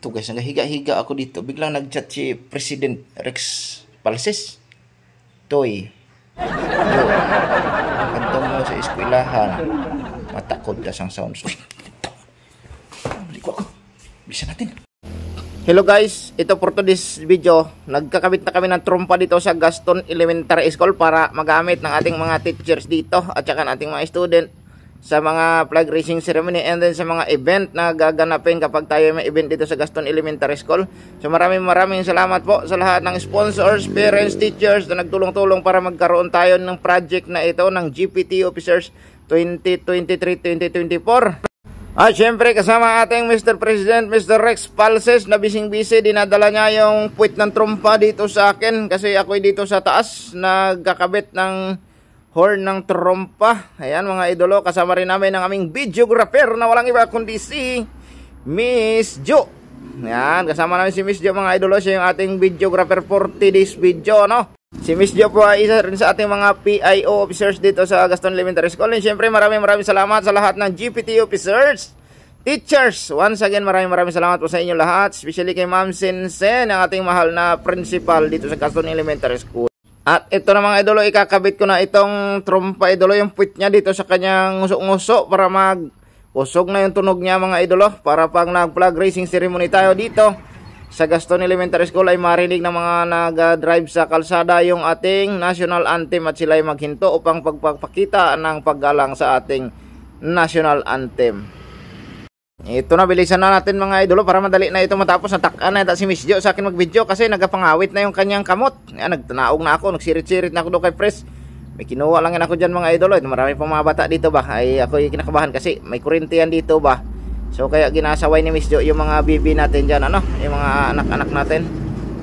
sakto guys, nagahiga-higa ako dito. Biglang nag-chat si President Rex Palses. Toy, yo, kanto mo sa eskwelahan. Matakod ka sang sounds. Bisa natin. Hello guys, ito for today's video. Nagkakabit na kami ng trompa dito sa Gaston Elementary School para magamit ng ating mga teachers dito at saka ng ating mga student sa mga flag raising ceremony and then sa mga event na gaganapin kapag tayo may event dito sa Gaston Elementary School. So maraming salamat po sa lahat ng sponsors, parents, teachers na nagtulong-tulong para magkaroon tayo ng project na ito ng GPT Officers 2023-2024. At syempre kasama ating Mr. President, Mr. Rex Palses na bising-busy, dinadala niya yung puwit ng trompa dito sa akin kasi ako'y dito sa taas nagkakabit ng horn ng trompa. Ayan mga idolo, kasama rin namin ang aming videographer na walang iba kundi si Miss Jo. Ayan, kasama namin si Miss Jo mga idolo, siya yung ating videographer for today's video, no? Si Miss Jo po ay isa rin sa ating mga PIO officers dito sa Gaston Elementary School. And syempre maraming salamat sa lahat ng GPT officers, teachers. Once again maraming salamat po sa inyo lahat, especially kay Ma'am Sensen, ang ating mahal na principal dito sa Gaston Elementary School. At ito na mga idolo, ikakabit ko na itong trompa idolo, yung puwit niya dito sa kanyang nguso-nguso para mag-usog na yung tunog niya mga idolo, para pag nag-flag raising ceremony tayo dito sa Gaston Elementary School ay marinig ng mga nag-drive sa kalsada yung ating national anthem at sila ay maghinto upang pagpapakita ng paggalang sa ating national anthem. Ito na, bilisan na natin mga idolo para madali na ito matapos. Natakan na si Miss Jo sa akin mag-video kasi nagapangawit na yung kanyang kamot. Yan, nagtanaog na ako, nagsirit-sirit na ako doon kay Pres. May kinuha lang yan ako dyan mga idolo. Marami pang mga bata dito ba? Ay ako yung kinakabahan kasi may kuryente yan dito ba? So kaya ginasaway ni Miss Jo yung mga bibi natin dyan, ano? Yung mga anak-anak natin.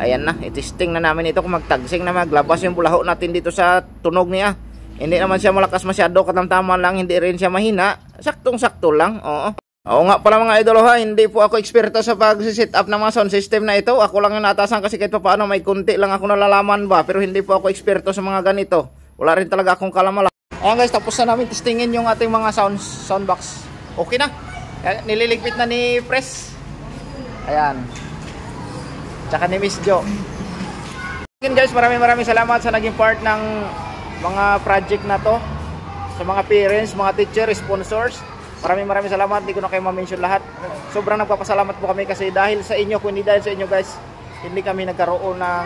Ayan na, itesting na namin ito kung magtagsing na maglabas yung bulaho natin dito sa tunog niya. Hindi naman siya malakas masyado, katamtaman lang, hindi rin siya mahina. Saktong-sakto lang, oo. Oo nga pala mga idolo ha, hindi po ako eksperto sa pag-set up ng mga sound system na ito. Ako lang yung natasan kasi kahit pa paano may kunti lang ako nalalaman ba. Pero hindi po ako eksperto sa mga ganito. Wala rin talaga akong kalamala. Ayan guys, tapos na namin testingin yung ating mga soundbox. Okay na. Nililigpit na ni Pres. Ayan. Tsaka ni Miss Jo. Again guys, maraming salamat sa naging part ng mga project na to. Sa mga parents, mga teacher, sponsors. Maraming salamat, hindi ko na kayo ma-mention lahat. Sobrang nagpapasalamat po kami kasi dahil sa inyo, kung hindi dahil sa inyo guys, hindi kami nagkaroon ng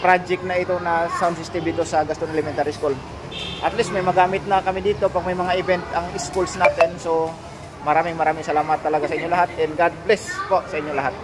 project na ito na sound system dito sa Gaston Elementary School. At least may magamit na kami dito pag may mga event ang schools natin. So maraming salamat talaga sa inyo lahat and God bless po sa inyo lahat.